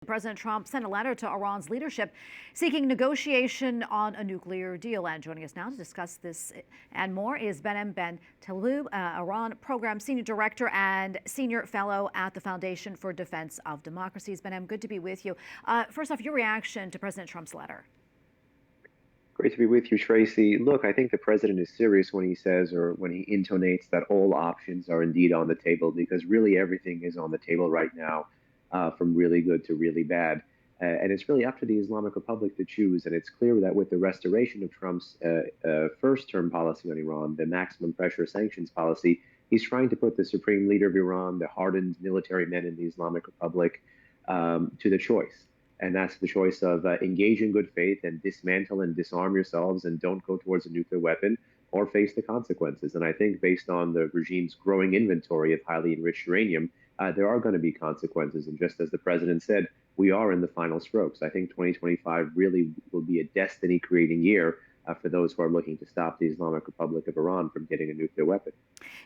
President Trump sent a letter to Iran's leadership seeking negotiation on a nuclear deal. And joining us now to discuss this and more is Behnam Ben Taleblu, Iran Program Senior Director and Senior Fellow at the Foundation for Defense of Democracies. Behnam, good to be with you. First off, your reaction to President Trump's letter. Great to be with you, Tracy. Look, I think the president is serious when he says, or when he intonates, that all options are indeed on the table, because really everything is on the table right now, from really good to really bad. And it's really up to the Islamic Republic to choose. And it's clear that with the restoration of Trump's first-term policy on Iran, the maximum pressure sanctions policy, he's trying to put the supreme leader of Iran, the hardened military men in the Islamic Republic, to the choice. And that's the choice of engage in good faith and dismantle and disarm yourselves and don't go towards a nuclear weapon, or face the consequences. And I think based on the regime's growing inventory of highly enriched uranium, there are going to be consequences. And just as the president said, we are in the final strokes. I think 2025 really will be a destiny-creating year for those who are looking to stop the Islamic Republic of Iran from getting a nuclear weapon.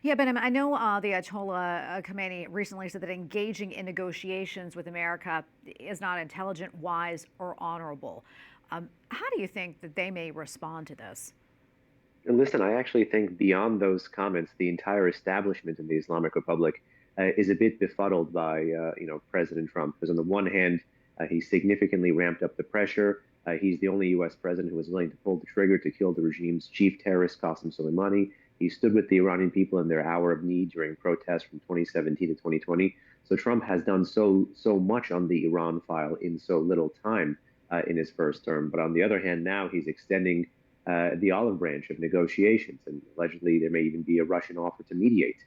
Yeah, but I know the Ayatollah Khamenei recently said that engaging in negotiations with America is not intelligent, wise, or honorable. How do you think that they may respond to this? And listen, I actually think beyond those comments, the entire establishment in the Islamic Republic is a bit befuddled by President Trump. Because on the one hand, he significantly ramped up the pressure. He's the only U.S. president who was willing to pull the trigger to kill the regime's chief terrorist, Qasem Soleimani. He stood with the Iranian people in their hour of need during protests from 2017 to 2020. So Trump has done so much on the Iran file in so little time in his first term. But on the other hand, now he's extending the olive branch of negotiations. And allegedly, there may even be a Russian offer to mediate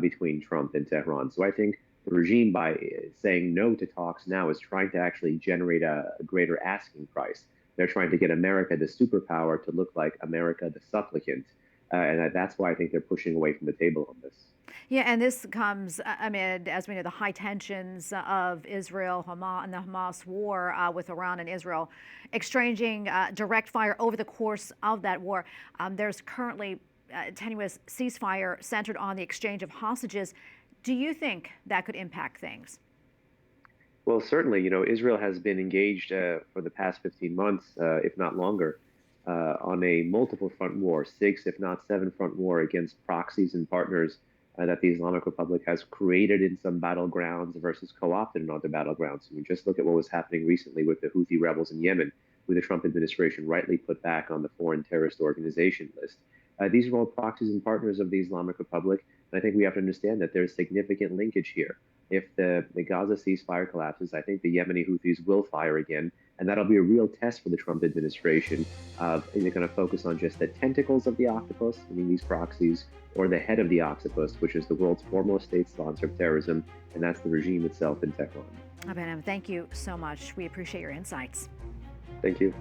between Trump and Tehran. So I think the regime, by saying no to talks now, is trying to actually generate a greater asking price. They're trying to get America, the superpower, to look like America, the supplicant. And that's why I think they're pushing away from the table on this. Yeah, and this comes amid, as we know, the high tensions of Israel-Hamas and the Hamas war with Iran and Israel exchanging direct fire over the course of that war. There's currently a tenuous ceasefire centered on the exchange of hostages. Do you think that could impact things? Well, certainly, Israel has been engaged for the past 15 months, if not longer, on a multiple front war, 6, if not 7 front war against proxies and partners that the Islamic Republic has created in some battlegrounds versus co-opted in other battlegrounds. I mean, just look at what was happening recently with the Houthi rebels in Yemen, who the Trump administration rightly put back on the foreign terrorist organization list. These are all proxies and partners of the Islamic Republic. And I think we have to understand that there's significant linkage here. If the Gaza ceasefire collapses, I think the Yemeni Houthis will fire again. And that'll be a real test for the Trump administration. They're going to focus on just the tentacles of the octopus, I mean, these proxies, or the head of the octopus, which is the world's foremost state sponsor of terrorism. And that's the regime itself in Tehran. Behnam, thank you so much. We appreciate your insights. Thank you.